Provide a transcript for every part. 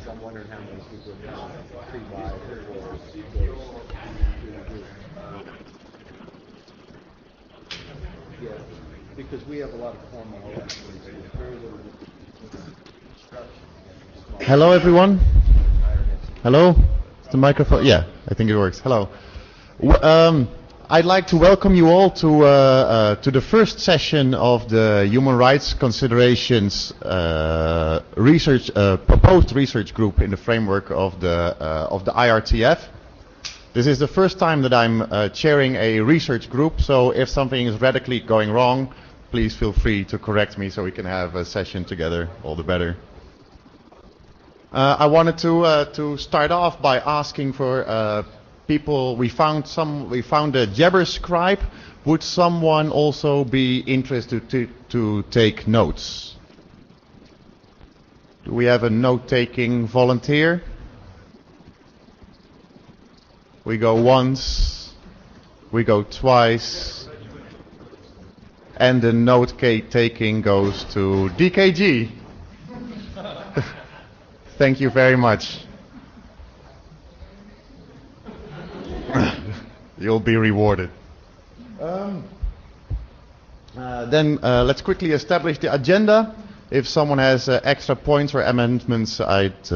I'm wondering how many people are pre-buy yeah, because we have a lot of formal elections. Very little instruction. Hello, everyone. Hello? Is the microphone? Yeah, I think it works. Hello. I'd like to welcome you all to the first session of the Human Rights Considerations proposed research group in the framework of the IRTF. This is the first time that I'm chairing a research group, so if something is radically going wrong, please feel free to correct me so we can have a session together, all the better. I wanted to start off by asking for people. We found a Jabber scribe. Would someone also be interested to take notes? Do we have a note-taking volunteer? We go once, we go twice, and the note-taking goes to DKG. Thank you very much. You'll be rewarded. Then let's quickly establish the agenda. If someone has extra points or amendments, I'd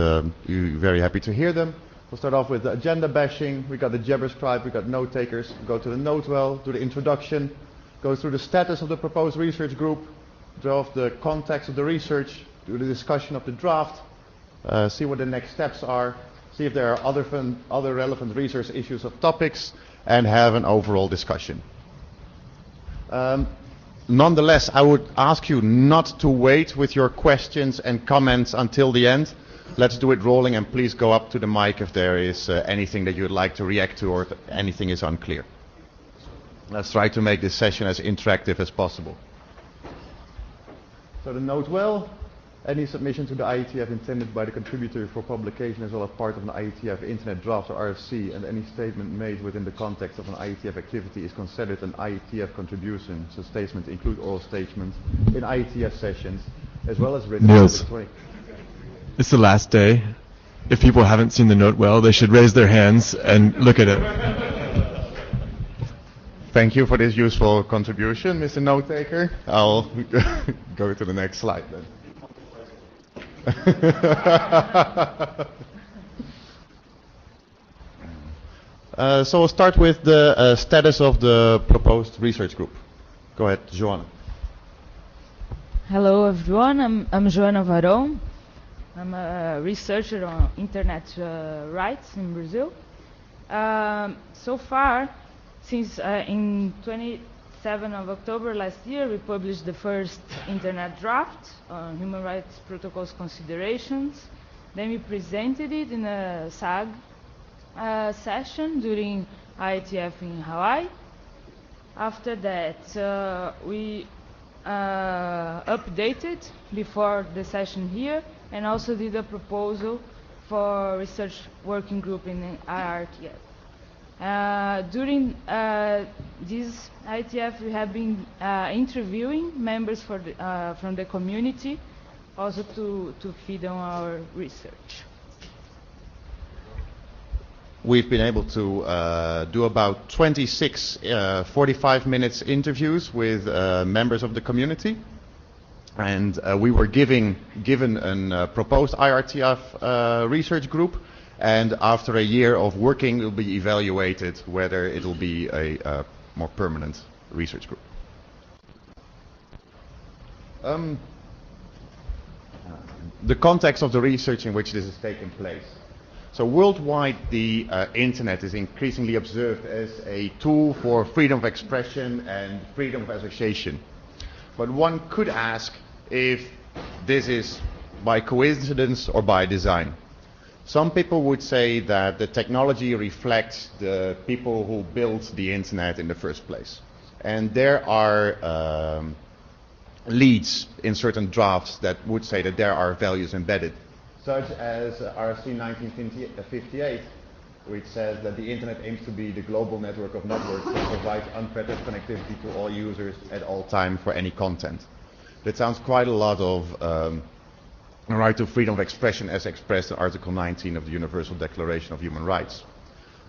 be very happy to hear them. We'll start off with the agenda bashing. We got the Jabber scribe, we got note takers. Go to the note well, do the introduction, go through the status of the proposed research group, draw off the context of the research, do the discussion of the draft, see what the next steps are, see if there are other relevant research issues of topics, and have an overall discussion. Nonetheless, I would ask you not to wait with your questions and comments until the end. Let's do it rolling, and please go up to the mic if there is anything that you would like to react to or if anything is unclear. Let's try to make this session as interactive as possible. So the note well. Any submission to the IETF intended by the contributor for publication as well as part of an IETF internet draft or RFC, and any statement made within the context of an IETF activity is considered an IETF contribution. So statements include oral statements in IETF sessions as well as written. Niels, it's the last day. If people haven't seen the note well, they should raise their hands and look at it. Thank you for this useful contribution, Mr. Note Taker. I'll go to the next slide then. So we'll start with the status of the proposed research group. Go ahead, Joana. Hello everyone, I'm Joana Varão. I'm a researcher on internet rights in Brazil. So far, since in 27th of October last year, we published the first internet draft on human rights protocols considerations. Then we presented it in a SAG session during IETF in Hawaii. After that, we updated before the session here, and also did a proposal for research working group in the IRTF. During this IETF, we have been interviewing members from the community, also to feed on our research. We've been able to do about 26 45 minutes interviews with members of the community. And we were given a proposed IRTF research group, and after a year of working, it will be evaluated whether it will be a more permanent research group. The context of the research in which this is taking place. So worldwide, the internet is increasingly observed as a tool for freedom of expression and freedom of association. But one could ask if this is by coincidence or by design. Some people would say that the technology reflects the people who built the internet in the first place. And there are leads in certain drafts that would say that there are values embedded, such as RFC 1958, which says that the internet aims to be the global network of networks that provides unfettered connectivity to all users at all time for any content. That sounds quite a lot of and right to freedom of expression as expressed in Article 19 of the Universal Declaration of Human Rights.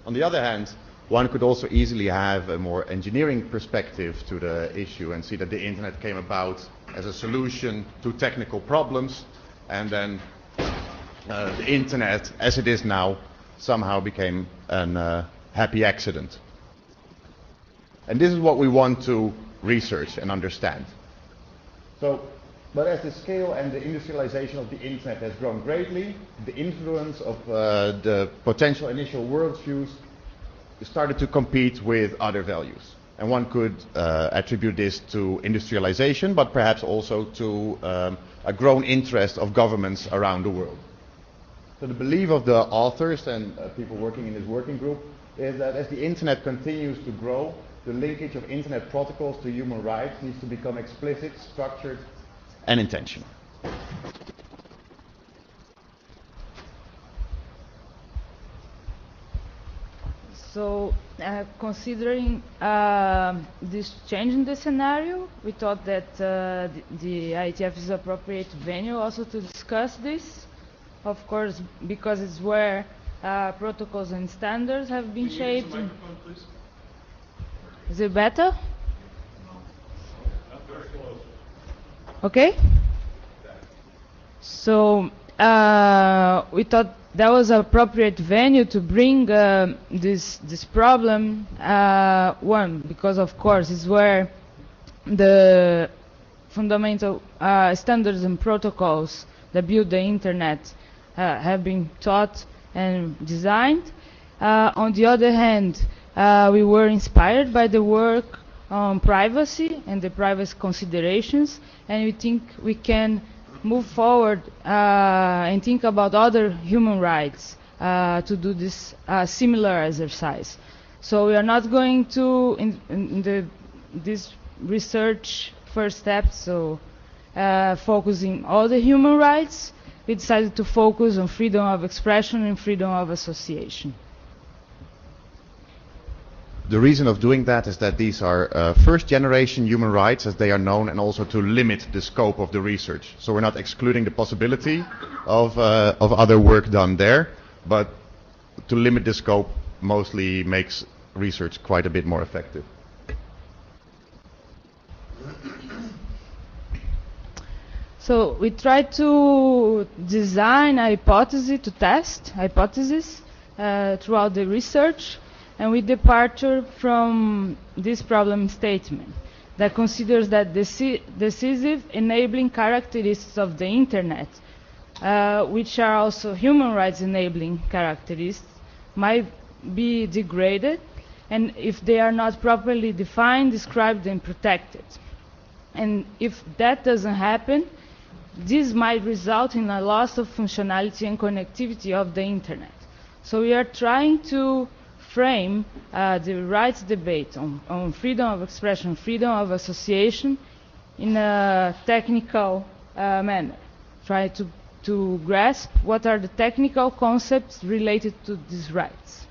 On the other hand, one could also easily have a more engineering perspective to the issue and see that the internet came about as a solution to technical problems, and then the internet, as it is now, somehow became a happy accident. And this is what we want to research and understand. But as the scale and the industrialization of the internet has grown greatly, the influence of the potential initial worldviews started to compete with other values. And one could attribute this to industrialization, but perhaps also to a grown interest of governments around the world. So the belief of the authors and people working in this working group is that as the internet continues to grow, the linkage of internet protocols to human rights needs to become explicit, structured, and intentional. So, considering this change in the scenario, we thought that the IETF is appropriate venue also to discuss this. Of course, because it's where protocols and standards have been shaped. Can you use the microphone, please? Is it better? Okay. So we thought that was an appropriate venue to bring this problem. One, because of course it's where the fundamental standards and protocols that build the internet have been taught and designed. On the other hand, we were inspired by the work on privacy and the privacy considerations, and we think we can move forward and think about other human rights to do this similar exercise. So we are not going to, in this research first step, so focusing all the human rights, we decided to focus on freedom of expression and freedom of association. The reason of doing that is that these are first-generation human rights, as they are known, and also to limit the scope of the research. So we're not excluding the possibility of other work done there, but to limit the scope mostly makes research quite a bit more effective. So we tried to design a hypothesis, to test hypotheses throughout the research, and we departure from this problem statement that considers that decisive enabling characteristics of the internet, which are also human rights enabling characteristics, might be degraded, and if they are not properly defined, described, and protected. And if that doesn't happen, this might result in a loss of functionality and connectivity of the internet. So we are trying to frame the rights debate on freedom of expression, freedom of association in a technical manner. Try to grasp what are the technical concepts related to these rights.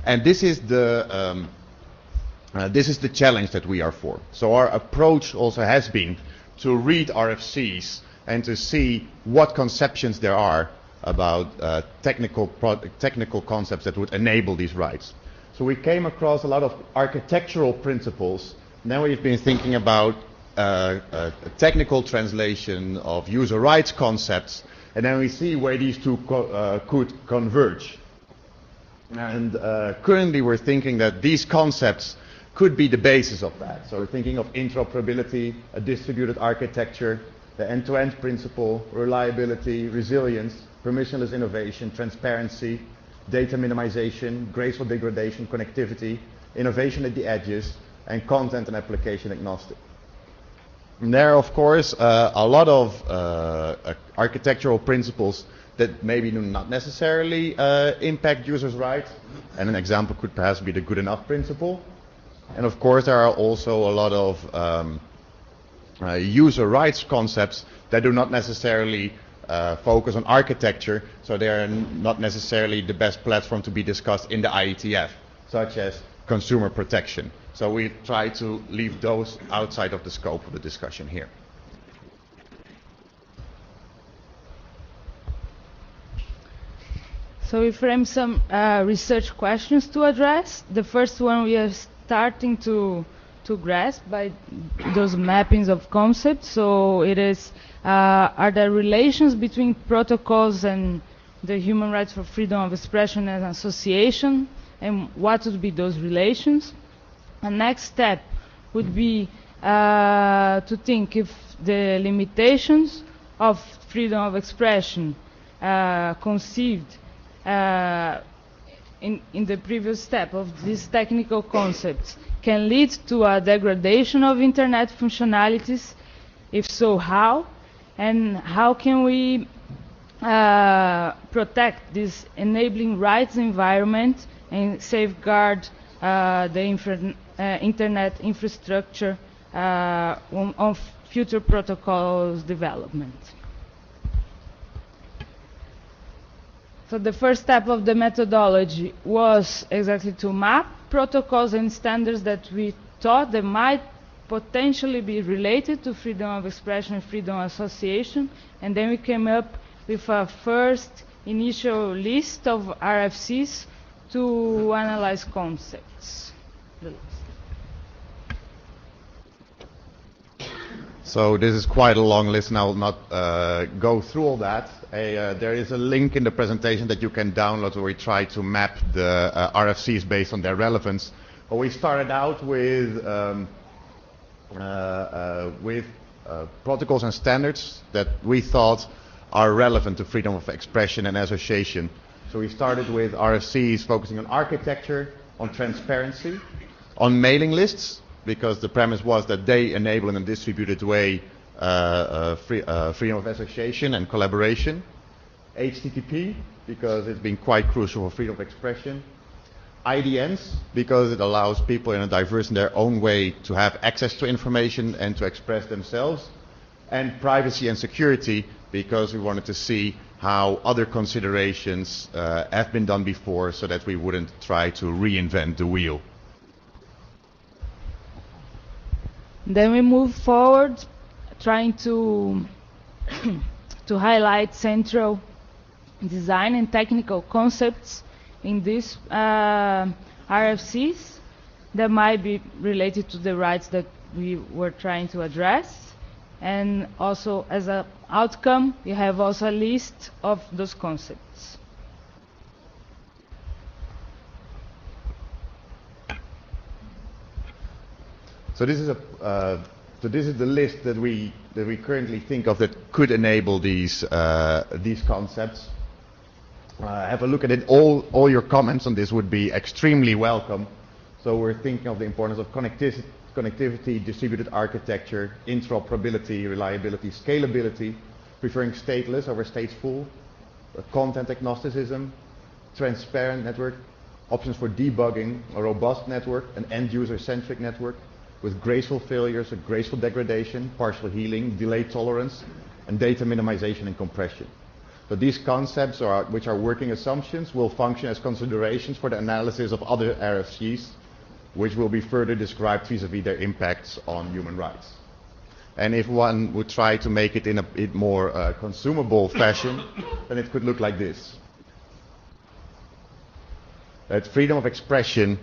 And this is the challenge that we are for. So our approach also has been to read RFCs and to see what conceptions there are about technical concepts that would enable these rights. So we came across a lot of architectural principles. Now we've been thinking about a technical translation of user rights concepts, and then we see where these two could converge. And currently we're thinking that these concepts could be the basis of that. So we're thinking of interoperability, a distributed architecture, the end-to-end principle, reliability, resilience, permissionless innovation, transparency, data minimization, graceful degradation, connectivity, innovation at the edges, and content and application agnostic. And there are, of course, a lot of architectural principles that maybe do not necessarily impact users' rights. And an example could perhaps be the good enough principle. And of course, there are also a lot of user rights concepts that do not necessarily focus on architecture, so they are not necessarily the best platform to be discussed in the IETF, such as consumer protection. So we try to leave those outside of the scope of the discussion here. So we frame some research questions to address. The first one we are starting to grasp by those mappings of concepts. So it is, are there relations between protocols and the human rights for freedom of expression and association, and what would be those relations? The next step would be to think if the limitations of freedom of expression conceived in the previous step of these technical concepts can lead to a degradation of internet functionalities. If so, how? And how can we protect this enabling rights environment and safeguard the internet infrastructure on future protocols development? So the first step of the methodology was exactly to map protocols and standards that we thought that might potentially be related to freedom of expression and freedom of association, and then we came up with a first initial list of RFCs to analyze concepts. So this is quite a long list, and I will not go through all that. There is a link in the presentation that you can download where we try to map the RFCs based on their relevance. But we started out with protocols and standards that we thought are relevant to freedom of expression and association. So we started with RFCs focusing on architecture, on transparency, on mailing lists, because the premise was that they enable in a distributed way freedom of association and collaboration. HTTP, because it's been quite crucial for freedom of expression. IDNs, because it allows people in a diverse in their own way to have access to information and to express themselves. And privacy and security, because we wanted to see how other considerations have been done before so that we wouldn't try to reinvent the wheel. Then we move forward, trying to to highlight central design and technical concepts in these RFCs that might be related to the rights that we were trying to address. And also, as an outcome, you have also a list of those concepts. So this is the list that we currently think of that could enable these concepts. Have a look at it. All your comments on this would be extremely welcome. So we're thinking of the importance of connectivity, distributed architecture, interoperability, reliability, scalability, preferring stateless over stateful, content agnosticism, transparent network, options for debugging, a robust network, an end-user-centric network, with graceful failures, a graceful degradation, partial healing, delay tolerance, and data minimization and compression. So these concepts, which are working assumptions, will function as considerations for the analysis of other RFCs, which will be further described vis-à-vis their impacts on human rights. And if one would try to make it in a bit more consumable fashion, then it could look like this. That freedom of expression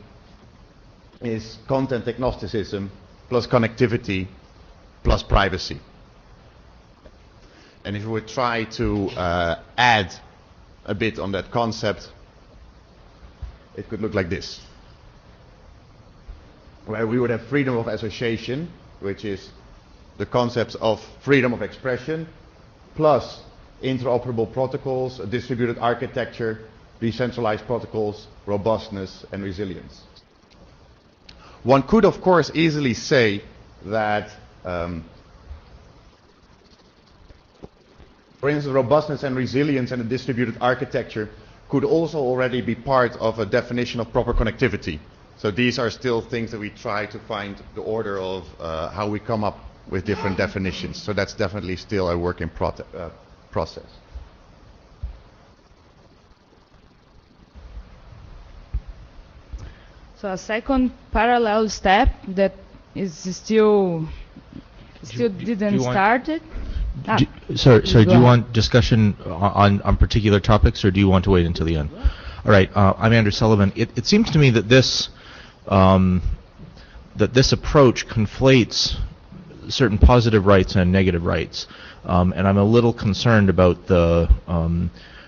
is content agnosticism plus connectivity plus privacy. And if we would try to add a bit on that concept, it could look like this. Where we would have freedom of association, which is the concepts of freedom of expression, plus interoperable protocols, a distributed architecture, decentralized protocols, robustness, and resilience. One could, of course, easily say that, for instance, robustness and resilience and a distributed architecture could also already be part of a definition of proper connectivity. So these are still things that we try to find the order of how we come up with different definitions. So that's definitely still a work in process. So a second parallel step that is still didn't start it. Sorry, do you ahead. want discussion on particular topics, or do you want to wait until the end? All right, I'm Andrew Sullivan. It seems to me that this approach conflates certain positive rights and negative rights, and I'm a little concerned about the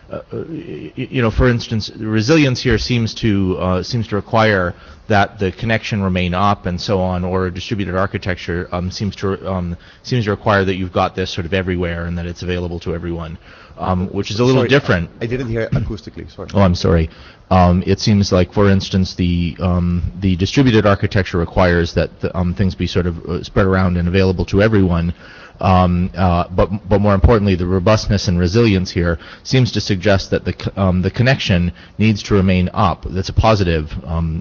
for instance, resilience here seems to require that the connection remain up and so on, or distributed architecture seems to require that you've got this sort of everywhere and that it's available to everyone, which is a little different. I didn't hear acoustically. Sorry. Oh, I'm sorry. It seems like, for instance, the distributed architecture requires that things be sort of spread around and available to everyone. But more importantly, the robustness and resilience here seems to suggest that the connection needs to remain up. That's a positive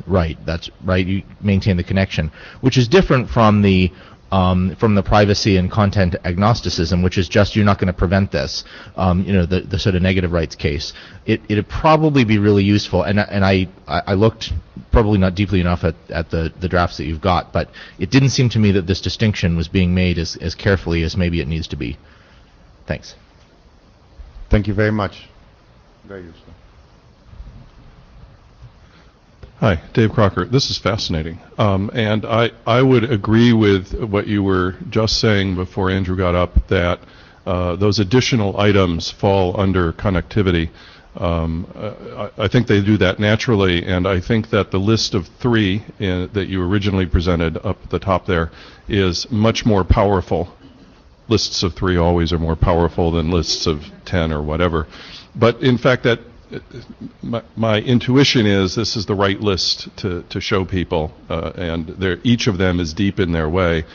right. That's right. You maintain the connection, which is different from the privacy and content agnosticism, which is just you're not going to prevent this. The sort of negative rights case. It'd probably be really useful, and I looked probably not deeply enough at the drafts that you've got, but it didn't seem to me that this distinction was being made as carefully as maybe it needs to be. Thanks. Thank you very much. Very useful. Hi, Dave Crocker. This is fascinating. And I would agree with what you were just saying before Andrew got up, that those additional items fall under connectivity. I think they do that naturally, and I think that the list of 3 that you originally presented up at the top there is much more powerful. Lists of 3 always are more powerful than lists of 10 or whatever. But in fact, that my intuition is this is the right list to show people, and each of them is deep in their way.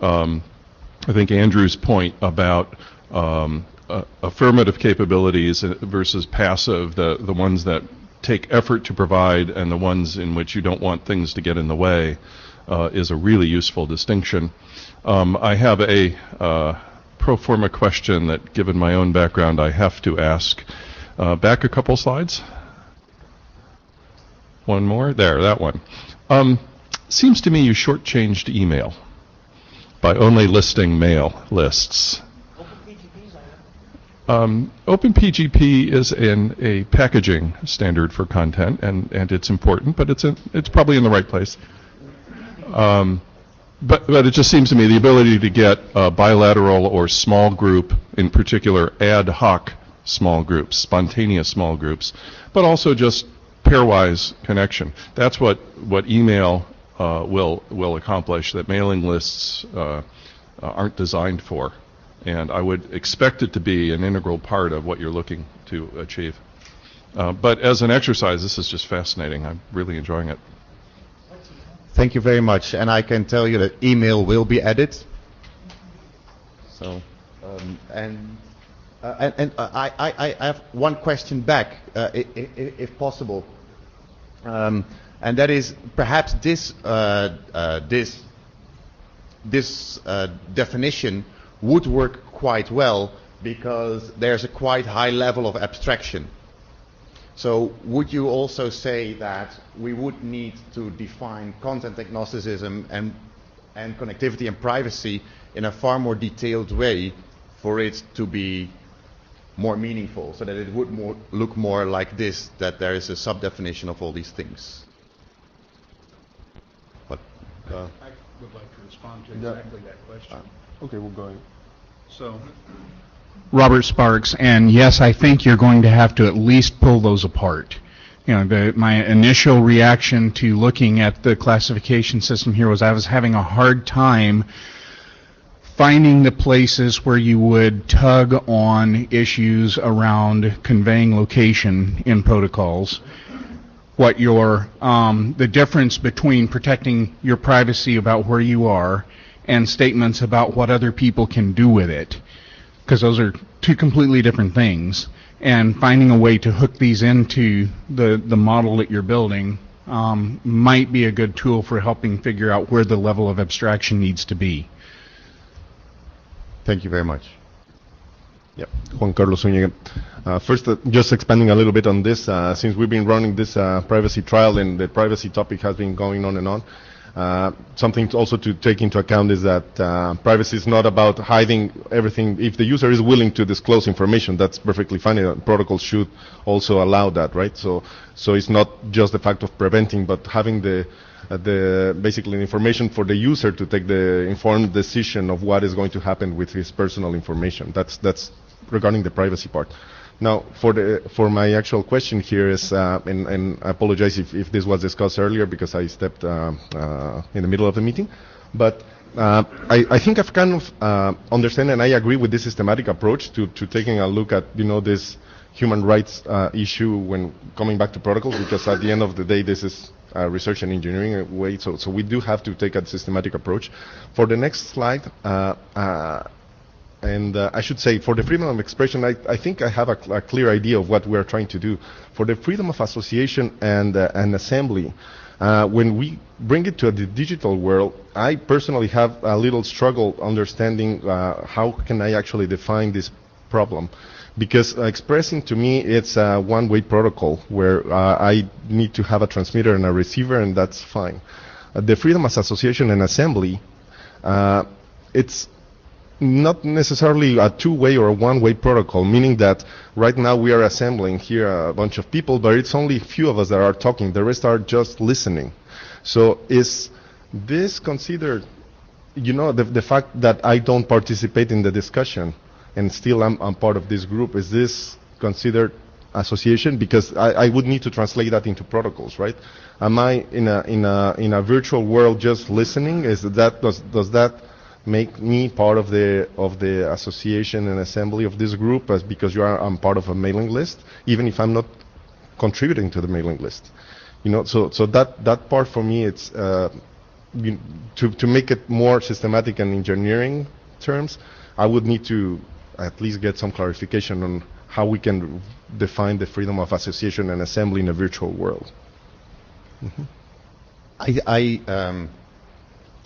I think Andrew's point about affirmative capabilities versus passive, the ones that take effort to provide and the ones in which you don't want things to get in the way, is a really useful distinction. I have a pro forma question that, given my own background, I have to ask. Back a couple slides. One more. There, that one. Seems to me you shortchanged email by only listing mail lists. OpenPGP is a packaging standard for content, and it's important, but it's probably in the right place. But it just seems to me the ability to get bilateral or small group, in particular ad hoc small groups, spontaneous small groups, but also just pairwise connection. That's what email will accomplish, that mailing lists aren't designed for. And I would expect it to be an integral part of what you're looking to achieve. But as an exercise, this is just fascinating. I'm really enjoying it. Thank you very much. And I can tell you that email will be added. So, and I have one question back, if possible. And that is perhaps this definition would work quite well because there's a quite high level of abstraction. So would you also say that we would need to define content agnosticism and connectivity and privacy in a far more detailed way for it to be more meaningful, so that it would look more like this, that there is a sub-definition of all these things? But, I would like to respond to exactly that question. Okay, we'll go ahead. So, Robert Sparks, and yes, I think you're going to have to at least pull those apart. My initial reaction to looking at the classification system here was I was having a hard time finding the places where you would tug on issues around conveying location in protocols. What the difference between protecting your privacy about where you are and statements about what other people can do with it, because those are 2 completely different things. And finding a way to hook these into the model that you're building might be a good tool for helping figure out where the level of abstraction needs to be. thank you very much. Yep, Juan Carlos Zúñiga. First, just expanding a little bit on this, since we've been running this privacy trial and the privacy topic has been going on and on, Something also to take into account is that privacy is not about hiding everything. If the user is willing to disclose information, that's perfectly fine. Protocols should also allow that, right? So it's not just the fact of preventing, but having the basically the information for the user to take the informed decision of what is going to happen with his personal information. That's regarding the privacy part. Now, for my actual question here is, and I apologize if this was discussed earlier because I stepped in the middle of the meeting, but I think I've kind of understand and I agree with this systematic approach to taking a look at this human rights issue when coming back to protocols, because at the end of the day this is research and engineering way, so we do have to take a systematic approach. For the next slide. And I should say, for the freedom of expression, I think I have a clear idea of what we are trying to do. For the freedom of association and assembly, when we bring it to the digital world, I personally have a little struggle understanding how can I actually define this problem. Because expressing to me, it's a one-way protocol where I need to have a transmitter and a receiver, and that's fine. The freedom of association and assembly, it's not necessarily a two-way or a one-way protocol, meaning that right now we are assembling here a bunch of people, but it's only a few of us that are talking. The rest are just listening. So is this considered, the fact that I don't participate in the discussion and still I'm part of this group, is this considered association? Because I would need to translate that into protocols, right? Am I in a virtual world just listening? Does that make me part of the association and assembly of this group because I'm part of a mailing list, even if I'm not contributing to the mailing list? So that part for me, it's to make it more systematic and engineering terms, I would need to at least get some clarification on how we can define the freedom of association and assembly in a virtual world. Mm-hmm.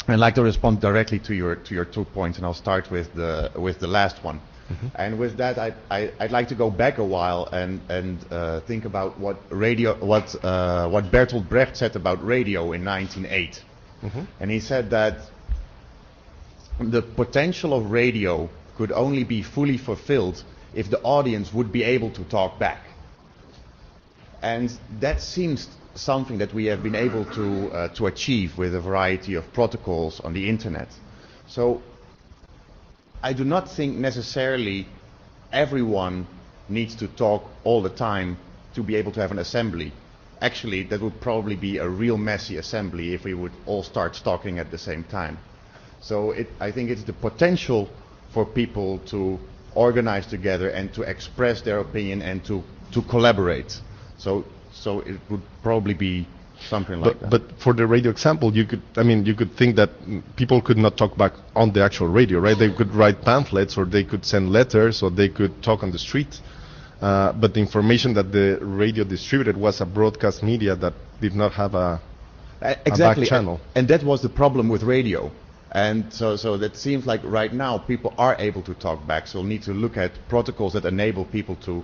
I'd like to respond directly to your 2 points, and I'll start with the last one. Mm-hmm. And with that, I'd like to go back a while and think about what Bertolt Brecht said about radio in 1908. Mm-hmm. And he said that the potential of radio could only be fully fulfilled if the audience would be able to talk back. And that seems something that we have been able to achieve with a variety of protocols on the internet. So I do not think necessarily everyone needs to talk all the time to be able to have an assembly. Actually, that would probably be a real messy assembly if we would all start talking at the same time. So I think it's the potential for people to organize together and to express their opinion and to collaborate. So it would probably be something like that. But for the radio example, you could think that people could not talk back on the actual radio, right? They could write pamphlets, or they could send letters, or they could talk on the street. But the information that the radio distributed was a broadcast media that did not have a back channel. And that was the problem with radio. And so that seems like right now people are able to talk back. So we'll need to look at protocols that enable people to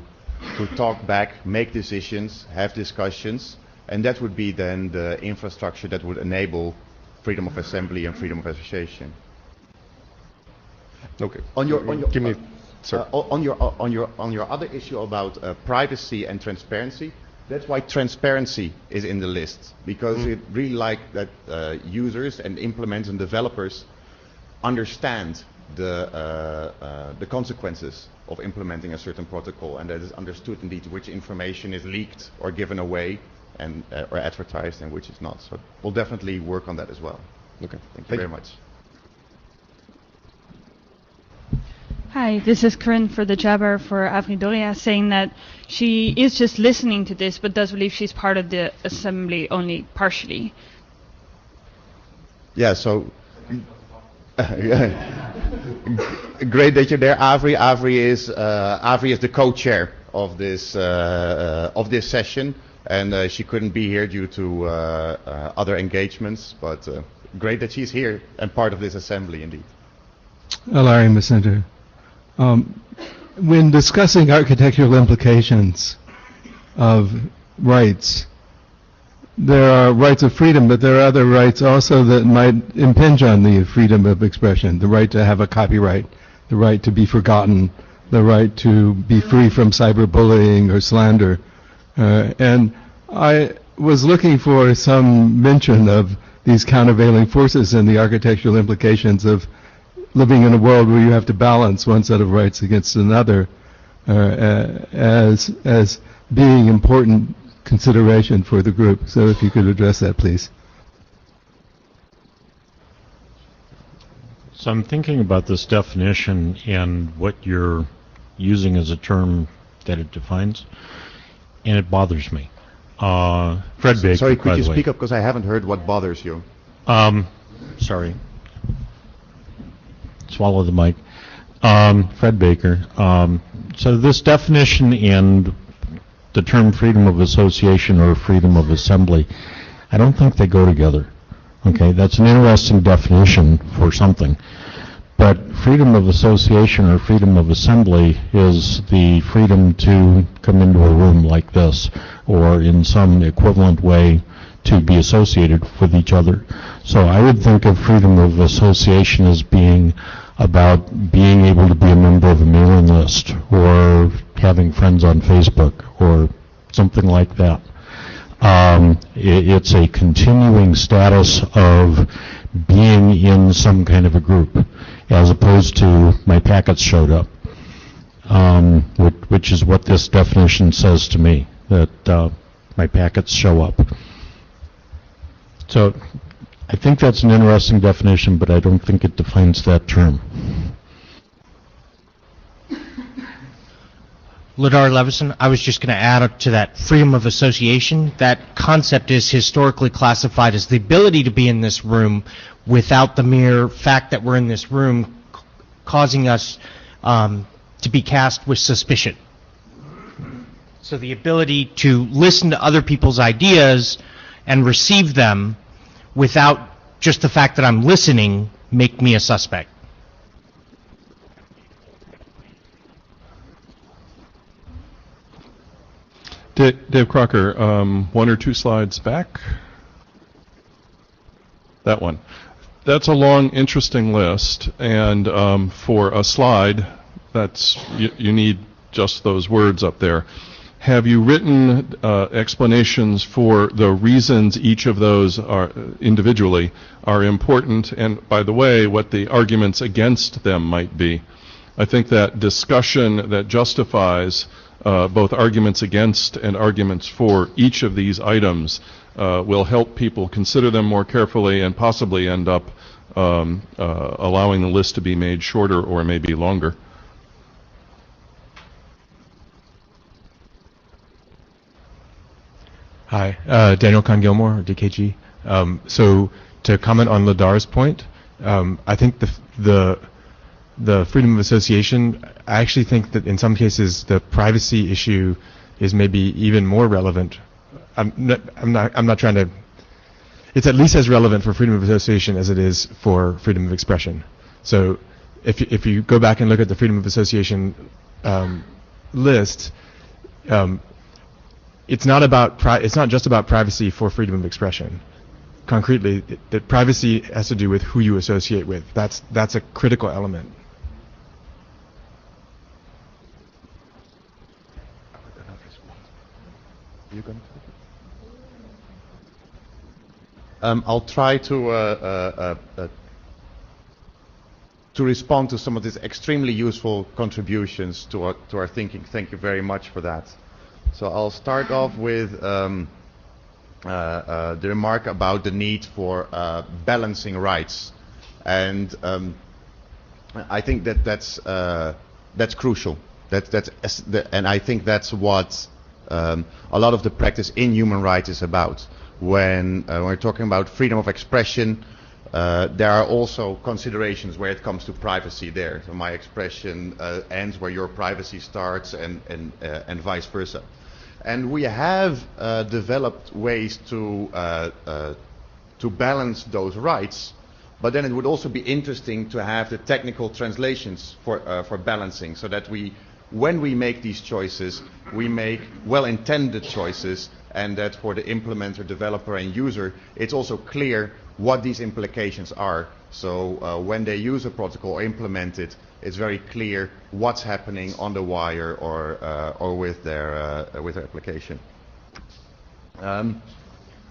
talk back, make decisions, have discussions, and that would be then the infrastructure that would enable freedom of assembly and freedom of association. Okay. On your other issue about privacy and transparency, that's why transparency is in the list, because it really like that users and implementers and developers understand the consequences of implementing a certain protocol, and that is understood indeed which information is leaked or given away and or advertised and which is not. So we'll definitely work on that as well. Okay. Thank you very much. Hi, this is Corinne for the Jabber for Avnidoria, saying that she is just listening to this but does believe she's part of the assembly only partially. Yeah, so great that you're there, Avri. Avri is the co-chair of this session, and she couldn't be here due to other engagements, but great that she's here and part of this assembly indeed. Larry Mesenter. When discussing architectural implications of rights, there are rights of freedom, but there are other rights also that might impinge on the freedom of expression. The right to have a copyright, the right to be forgotten, the right to be free from cyberbullying or slander. And I was looking for some mention of these countervailing forces and the architectural implications of living in a world where you have to balance one set of rights against another as being important consideration for the group. So if you could address that, please. So I'm thinking about this definition and what you're using as a term that it defines, and it bothers me. Fred Baker, Sorry, by could you the way. speak up because I haven't heard what bothers you? Sorry. Swallow the mic. Fred Baker. So this definition and the term freedom of association or freedom of assembly, I don't think they go together. Okay, that's an interesting definition for something. But freedom of association or freedom of assembly is the freedom to come into a room like this or in some equivalent way to be associated with each other. So I would think of freedom of association as being about being able to be a member of a mailing list or having friends on Facebook or something like that. It's a continuing status of being in some kind of a group, as opposed to my packets showed up, which is what this definition says to me, that my packets show up. So I think that's an interesting definition, but I don't think it defines that term. Ladar Levison, I was just going to add to that freedom of association. That concept is historically classified as the ability to be in this room without the mere fact that we're in this room causing us to be cast with suspicion. So the ability to listen to other people's ideas and receive them without just the fact that I'm listening make me a suspect. Dave Crocker, one or two slides back. That one. That's a long, interesting list, and for a slide, that's you need just those words up there. Have you written explanations for the reasons each of those are individually are important, and by the way, what the arguments against them might be? I think that discussion that justifies both arguments against and arguments for each of these items will help people consider them more carefully and possibly end up allowing the list to be made shorter or maybe longer. Hi, Daniel Kahn-Gilmore, DKG. So to comment on Ladar's point, I think the freedom of association, I actually think that in some cases the privacy issue is maybe even more relevant. I'm not trying to. It's at least as relevant for freedom of association as it is for freedom of expression. So if you go back and look at the freedom of association list, it's not just about privacy for freedom of expression. Concretely, that privacy has to do with who you associate with. That's a critical element. I'll try to respond to some of these extremely useful contributions to our thinking. Thank you very much for that. So I'll start off with the remark about the need for balancing rights, and I think that's crucial. And I think that's what a lot of the practice in human rights is about. When we're talking about freedom of expression, there are also considerations where it comes to privacy there. So my expression ends where your privacy starts, and vice versa. And we have developed ways to balance those rights, but then it would also be interesting to have the technical translations for balancing, so that we when we make these choices, we make well-intended choices, and that for the implementer, developer, and user, it's also clear what these implications are. So when they use a protocol or implement it, it's very clear what's happening on the wire or with their application.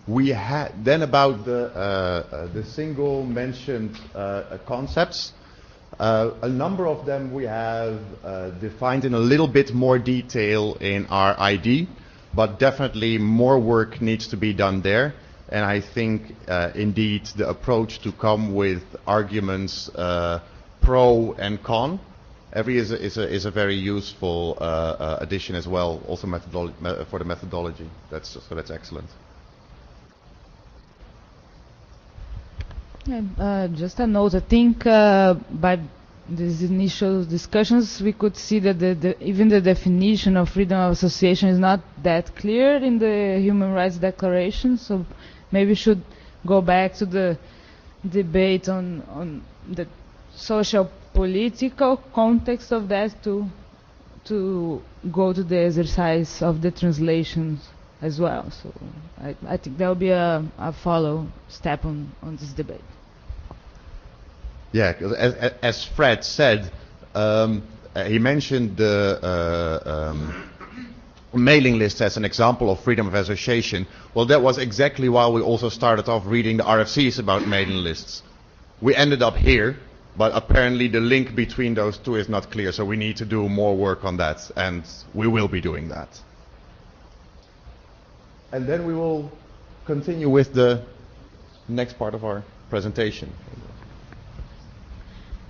We had then about the single mentioned concepts. A number of them we have defined in a little bit more detail in our ID, but definitely more work needs to be done there. And I think indeed the approach to come with arguments pro and con is a very useful addition as well, also for the methodology. That's excellent. Just a note, I think by these initial discussions we could see that even the definition of freedom of association is not that clear in the Human Rights Declaration, so maybe we should go back to the debate on the social political context of that to go to the exercise of the translations as well. So I think there will be a follow step on this debate. Yeah, because as Fred said, he mentioned the mailing list as an example of freedom of association. Well, that was exactly why we also started off reading the RFCs about mailing lists. We ended up here, but apparently the link between those two is not clear, so we need to do more work on that, and we will be doing that. And then we will continue with the next part of our presentation.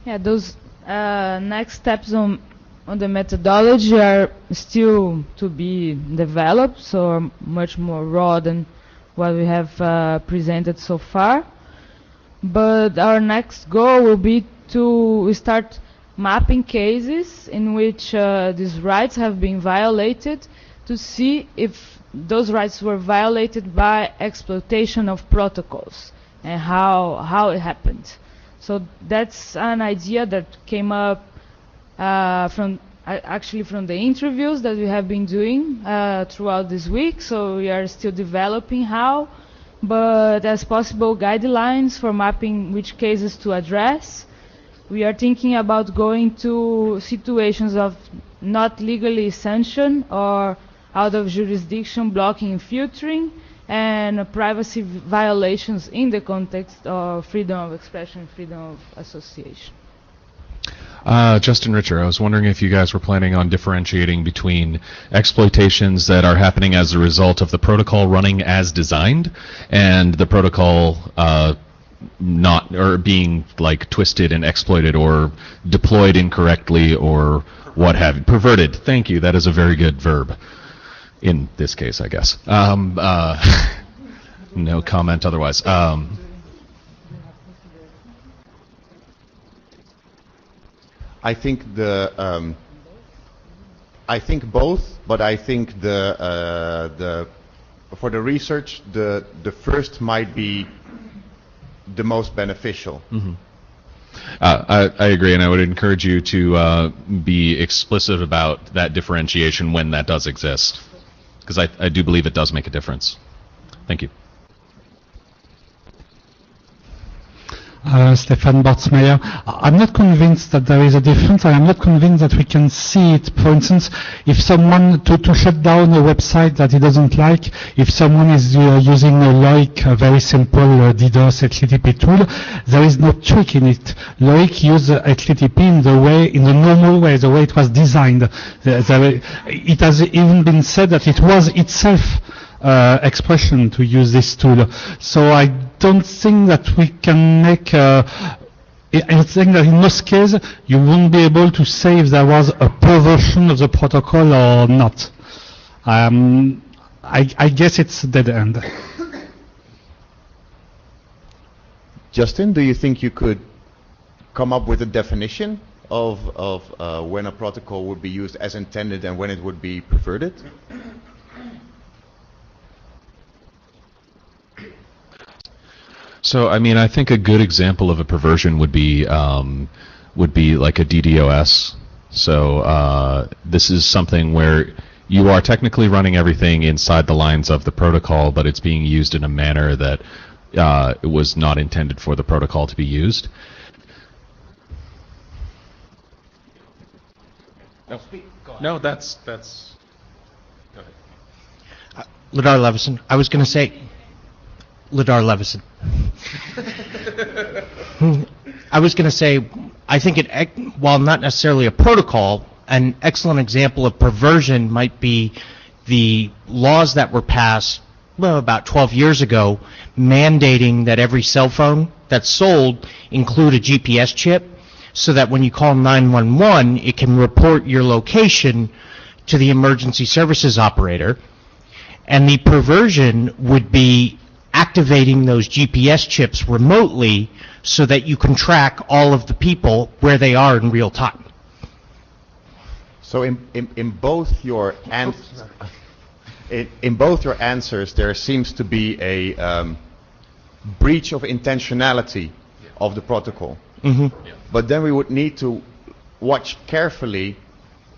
Yeah, those next steps on the methodology are still to be developed, so are much more raw than what we have presented so far. But our next goal will be to start mapping cases in which these rights have been violated, to see if those rights were violated by exploitation of protocols and how it happened. So that's an idea that came up from the interviews that we have been doing throughout this week. So we are still developing how, but as possible guidelines for mapping which cases to address. We are thinking about going to situations of not legally sanctioned or out of jurisdiction blocking and filtering, and privacy violations in the context of freedom of expression and freedom of association. Justin Richer, I was wondering if you guys were planning on differentiating between exploitations that are happening as a result of the protocol running as designed and the protocol not, or being like twisted and exploited or deployed incorrectly or what have you. Perverted. Thank you. That is a very good verb. In this case, I guess. No comment otherwise. I think I think both, but I think for the research, the first might be the most beneficial. Mm-hmm. I agree, and I would encourage you to be explicit about that differentiation when that does exist, because I do believe it does make a difference. Thank you. Stefan Bartzmeyer. I'm not convinced that there is a difference. I am not convinced that we can see it. For instance, if someone, to shut down a website that he doesn't like, if someone is using LOIC, a very simple DDoS HTTP tool, there is no trick in it. LOIC uses HTTP in the normal way, the way it was designed. It has even been said that it was itself expression to use this tool. So I don't think that we can make I think that in most cases you won't be able to say if there was a perversion of the protocol or not. I guess it's a dead end. Justin, do you think you could come up with a definition of when a protocol would be used as intended and when it would be perverted? So, I mean, I think a good example of a perversion would be like a DDoS So this is something where you are technically running everything inside the lines of the protocol, but it's being used in a manner that it was not intended for the protocol to be used. No, that's. Go ahead. Ladar Levison. I was going to say, Ladar Levison. I was going to say, I think it, while not necessarily a protocol, an excellent example of perversion might be the laws that were passed about 12 years ago, mandating that every cell phone that's sold include a GPS chip, so that when you call 911, it can report your location to the emergency services operator. And the perversion would be activating those GPS chips remotely so that you can track all of the people where they are in real time. So in both your answers, there seems to be a breach of intentionality of the protocol. Mm-hmm. But then we would need to watch carefully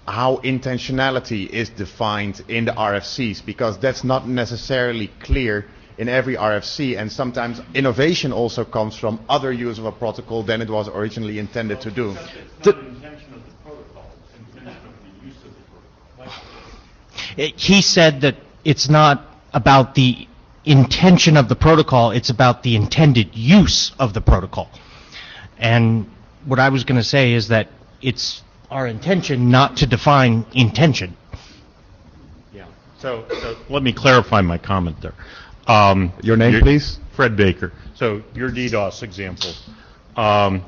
how intentionality is defined in the RFCs, because that's not necessarily clear in every RFC, and sometimes innovation also comes from other use of a protocol than it was originally intended to do. He said that it's not about the intention of the protocol, it's about the intended use of the protocol. And what I was going to say is that it's our intention not to define intention. Yeah. So let me clarify my comment there. Your name, please? Fred Baker. So your DDoS example.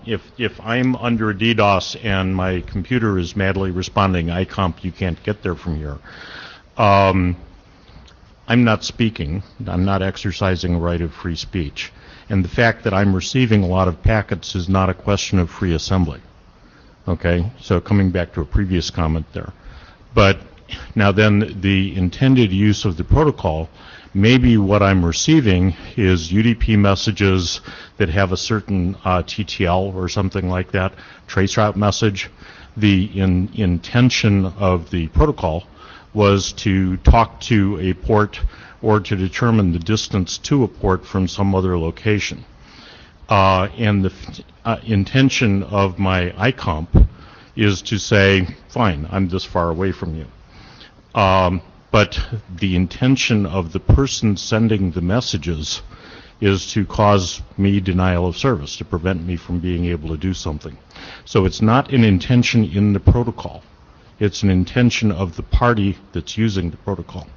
If I'm under DDoS and my computer is madly responding, ICOMP, you can't get there from here. I'm not speaking. I'm not exercising a right of free speech. And the fact that I'm receiving a lot of packets is not a question of free assembly. Okay? So coming back to a previous comment there. But now then, the intended use of the protocol, maybe what I'm receiving is UDP messages that have a certain TTL or something like that, traceroute message. The intention of the protocol was to talk to a port or to determine the distance to a port from some other location. And the intention of my ICOMP is to say, fine, I'm this far away from you. But the intention of the person sending the messages is to cause me denial of service, to prevent me from being able to do something. So it's not an intention in the protocol. It's an intention of the party that's using the protocol.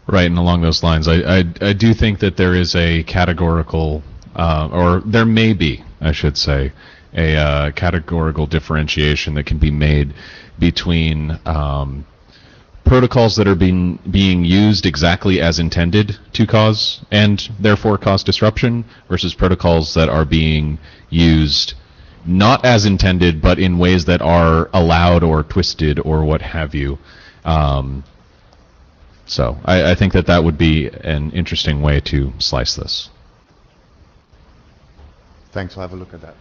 Right, and along those lines, I do think that there is a categorical, or there may be, I should say, a categorical differentiation that can be made between protocols that are being used exactly as intended to cause and therefore cause disruption versus protocols that are being used not as intended but in ways that are allowed or twisted or what have you. So I think that would be an interesting way to slice this. Thanks, I'll have a look at that.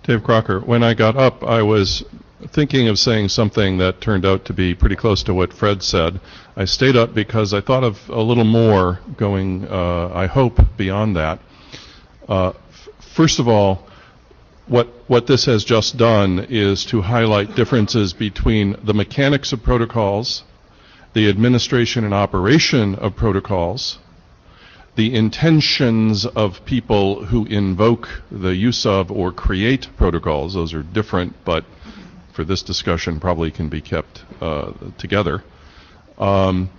Dave Crocker, when I got up, I was thinking of saying something that turned out to be pretty close to what Fred said. I stayed up because I thought of a little more going, I hope, beyond that. First of all, what this has just done is to highlight differences between the mechanics of protocols, the administration and operation of protocols, the intentions of people who invoke the use of or create protocols. Those are different, but for this discussion probably can be kept together. And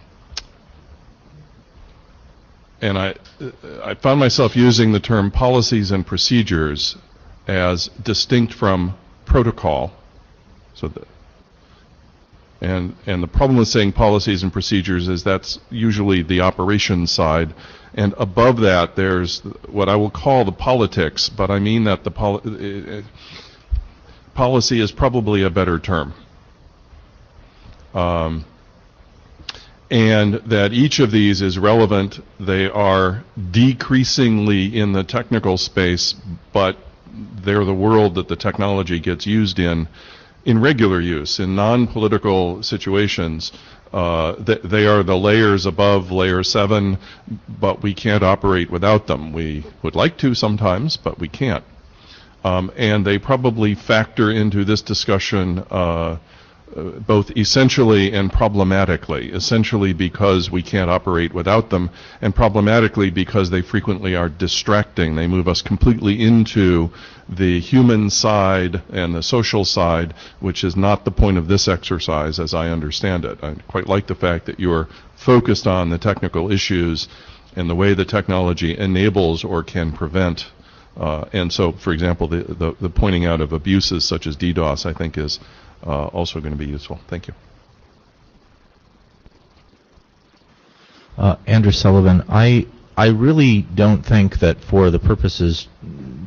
I found myself using the term policies and procedures as distinct from protocol. So and the problem with saying policies and procedures is that's usually the operations side. And above that, there's what I will call the politics, but I mean that the policy is probably a better term. And that each of these is relevant. They are decreasingly in the technical space, but they're the world that the technology gets used in regular use, in non-political situations. They are the layers above layer 7, but we can't operate without them. We would like to sometimes, but we can't. And they probably factor into this discussion both essentially and problematically. Essentially because we can't operate without them, and problematically because they frequently are distracting. They move us completely into the human side and the social side, which is not the point of this exercise as I understand it. I quite like the fact that you're focused on the technical issues and the way the technology enables or can prevent. And so, for example, the pointing out of abuses such as DDoS, I think, is also going to be useful. Thank you. Andrew Sullivan, I really don't think that for the purposes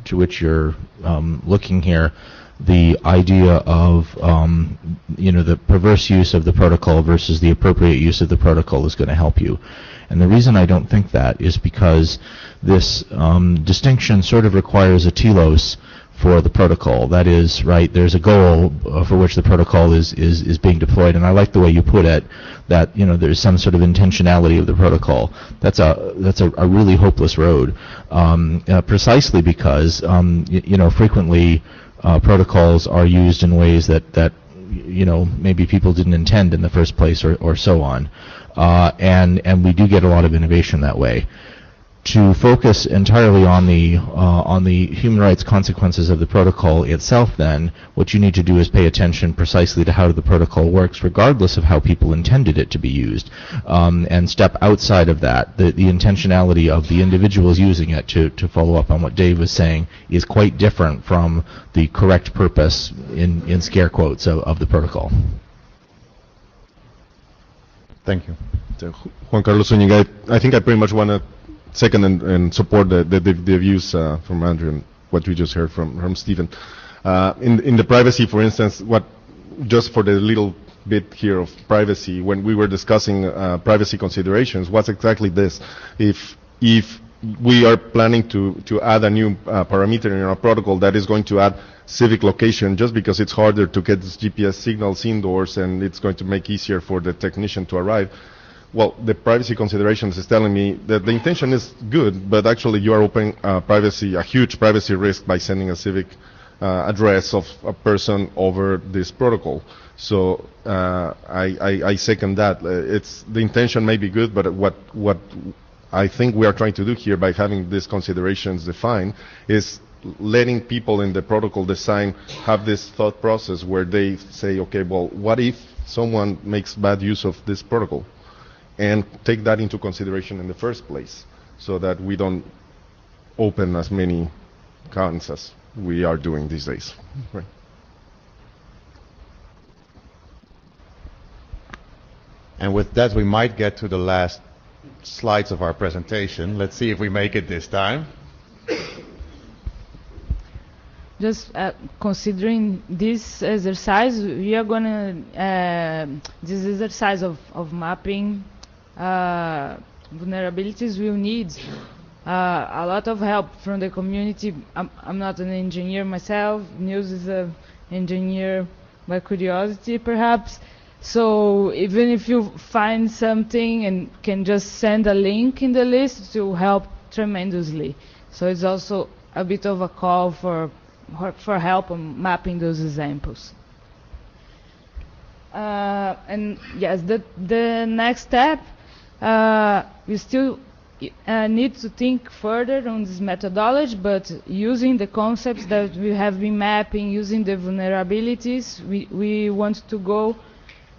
to which you're looking here, the idea of the perverse use of the protocol versus the appropriate use of the protocol is going to help you. And the reason I don't think that is because this distinction sort of requires a telos for the protocol. That is, right, there's a goal for which the protocol is being deployed, and I like the way you put it, that there's some sort of intentionality of the protocol. That's a really hopeless road, precisely because frequently protocols are used in ways that maybe people didn't intend in the first place, or so on, and we do get a lot of innovation that way. To focus entirely on the human rights consequences of the protocol itself, then what you need to do is pay attention precisely to how the protocol works, regardless of how people intended it to be used, and step outside of that. The intentionality of the individuals using it, to follow up on what Dave was saying, is quite different from the correct purpose, in scare quotes, of the protocol. Thank you. Juan Carlos Zúñiga, I think I pretty much want to second and support the views from Andrew and what we just heard from Stephen. In the privacy, for instance, just for the little bit here of privacy, when we were discussing privacy considerations, what's exactly this? If we are planning to add a new parameter in our protocol that is going to add civic location, just because it's harder to get these GPS signals indoors and it's going to make easier for the technician to arrive, well, the privacy considerations is telling me that the intention is good, but actually you are opening a huge privacy risk by sending a civic address of a person over this protocol. So I second that. The intention may be good, but what I think we are trying to do here by having these considerations defined is letting people in the protocol design have this thought process where they say, okay, well, what if someone makes bad use of this protocol? And take that into consideration in the first place, so that we don't open as many accounts as we are doing these days. Right. And with that, we might get to the last slides of our presentation. Let's see if we make it this time. Just considering this exercise, we are going to, this exercise of mapping vulnerabilities will need a lot of help from the community. I'm not an engineer myself. Nils is an engineer by curiosity, perhaps. So even if you find something and can just send a link in the list, it will help tremendously. So it's also a bit of a call for help on mapping those examples. And yes, the next step, we still need to think further on this methodology, but using the concepts that we have been mapping, using the vulnerabilities, we want to go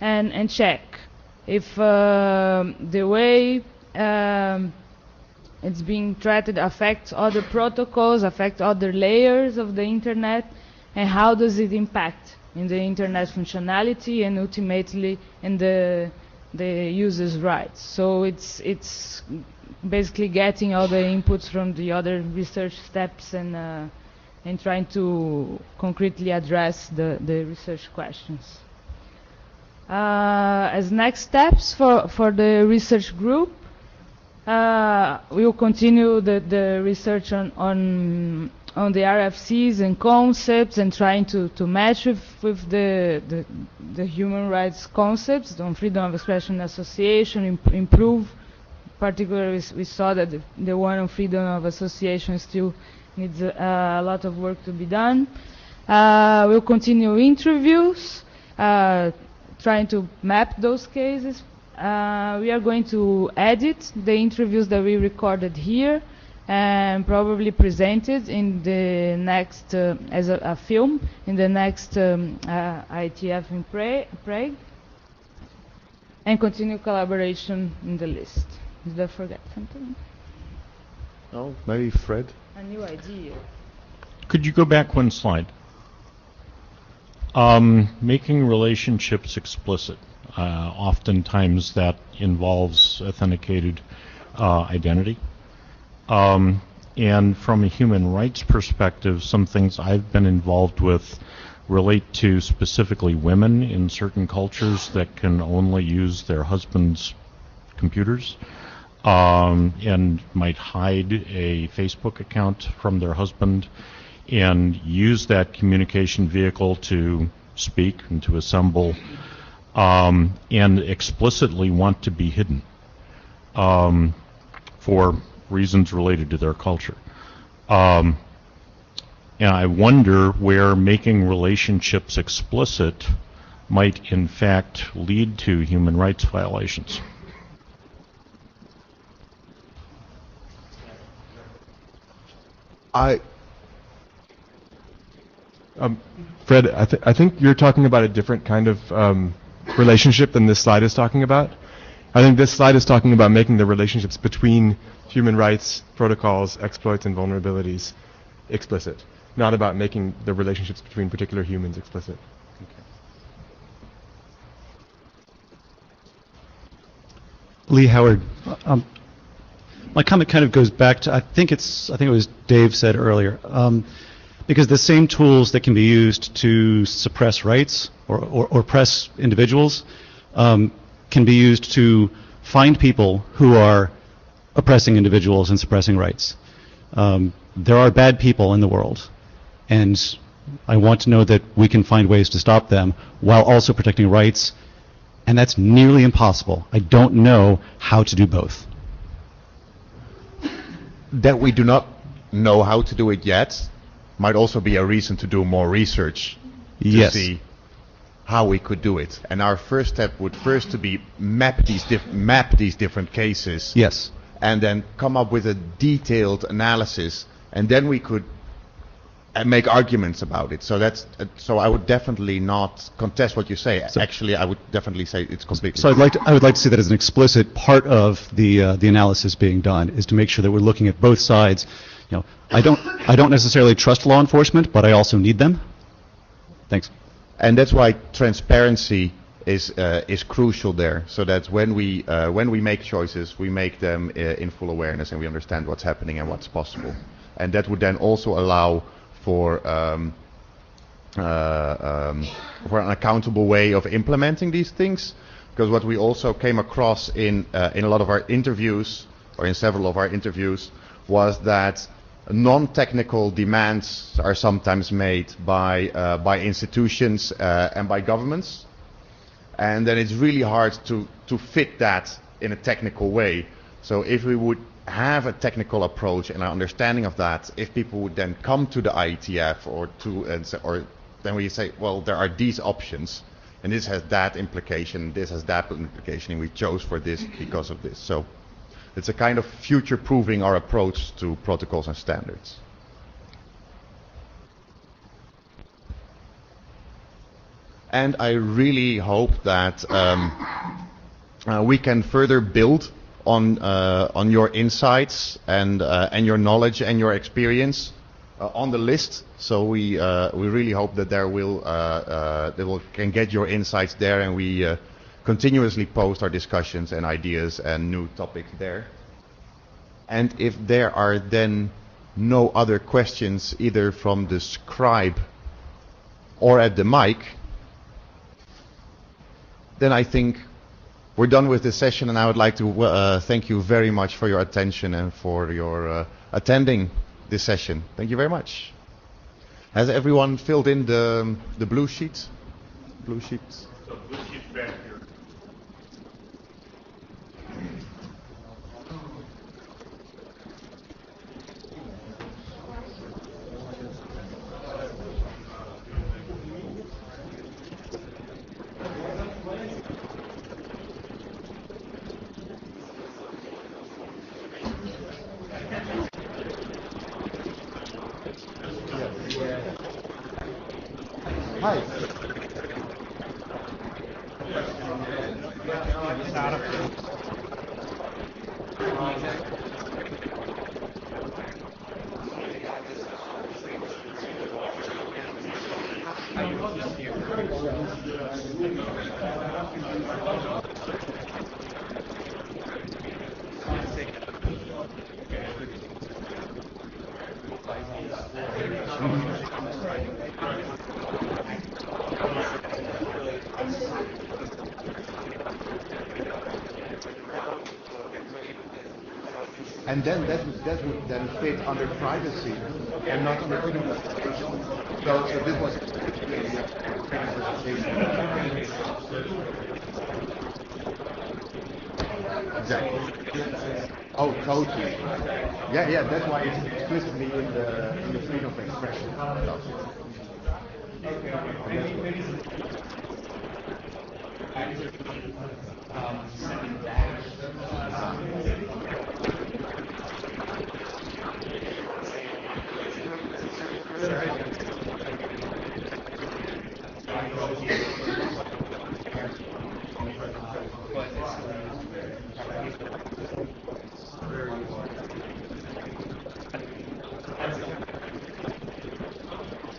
and check if the way it's being treated affects other protocols, affects other layers of the internet, and how does it impact in the internet functionality and ultimately in the user's rights. So it's basically getting all the inputs from the other research steps and trying to concretely address the research questions. As next steps for the research group, We'll continue the research on the RFCs and concepts and trying to match with the human rights concepts on freedom of expression and association, improve. Particularly, we saw that the one on freedom of association still needs a lot of work to be done. We'll continue interviews, trying to map those cases. We are going to edit the interviews that we recorded here and probably present it in the next, as a film, in the next IETF in Prague, and continue collaboration in the list. Did I forget something? No, maybe Fred. A new idea. Could you go back one slide? Making relationships explicit. Oftentimes that involves authenticated identity. And from a human rights perspective, some things I've been involved with relate to specifically women in certain cultures that can only use their husband's computers, and might hide a Facebook account from their husband and use that communication vehicle to speak and to assemble, and explicitly want to be hidden for reasons related to their culture. And I wonder where making relationships explicit might in fact lead to human rights violations. Fred, I think you're talking about a different kind of relationship than this slide is talking about. I think this slide is talking about making the relationships between human rights, protocols, exploits, and vulnerabilities explicit, not about making the relationships between particular humans explicit. Lee Howard. My comment kind of goes back to, I think it was Dave said earlier, because the same tools that can be used to suppress rights or oppress individuals can be used to find people who are oppressing individuals and suppressing rights. There are bad people in the world, and I want to know that we can find ways to stop them while also protecting rights, and that's nearly impossible. I don't know how to do both. That we do not know how to do it yet might also be a reason to do more research to see how we could do it. And our first step would first to be map these different cases. Yes. And then come up with a detailed analysis, and then we could make arguments about it. So that's so I would definitely not contest what you say. Actually, I would definitely say it's completely. So I would like to see that as an explicit part of the analysis being done, is to make sure that we're looking at both sides. You know, I don't necessarily trust law enforcement, but I also need them. Thanks. And that's why transparency is crucial there, so that when we make choices, we make them in full awareness and we understand what's happening and what's possible. And that would then also allow for an accountable way of implementing these things. Because what we also came across in a lot of our interviews, or in several of our interviews, was that non-technical demands are sometimes made by institutions and by governments, and then it's really hard to fit that in a technical way. So if we would have a technical approach and an understanding of that, if people would then come to the IETF or then we say, well, there are these options, and this has that implication, this has that implication, and we chose for this because of this. So it's a kind of future-proofing our approach to protocols and standards. And I really hope that we can further build on your insights and your knowledge and your experience on the list. So we really hope that can get your insights there, and we continuously post our discussions and ideas and new topics there. And if there are then no other questions either from the scribe or at the mic, then I think we're done with this session, and I would like to thank you very much for your attention and for your attending this session. Thank you very much. Has everyone filled in the blue sheets? Blue sheets? So blue sheets back here. Hi. And then that would then fit under privacy and not under freedom of expression. So this was exactly. Oh, totally. Yeah. That's why it's explicitly in the freedom of expression.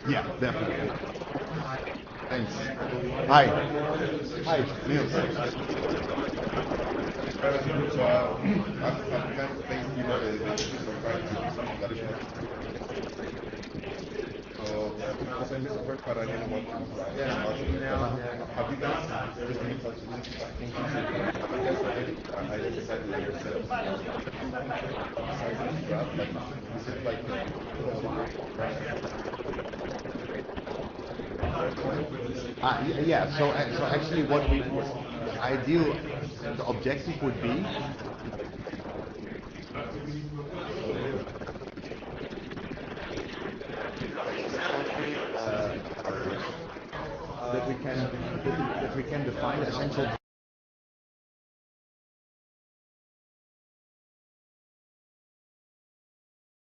Yeah, definitely. Thanks. Hi. Hi, Niels. Yeah, so actually what the ideal, the objective would be that we can define essential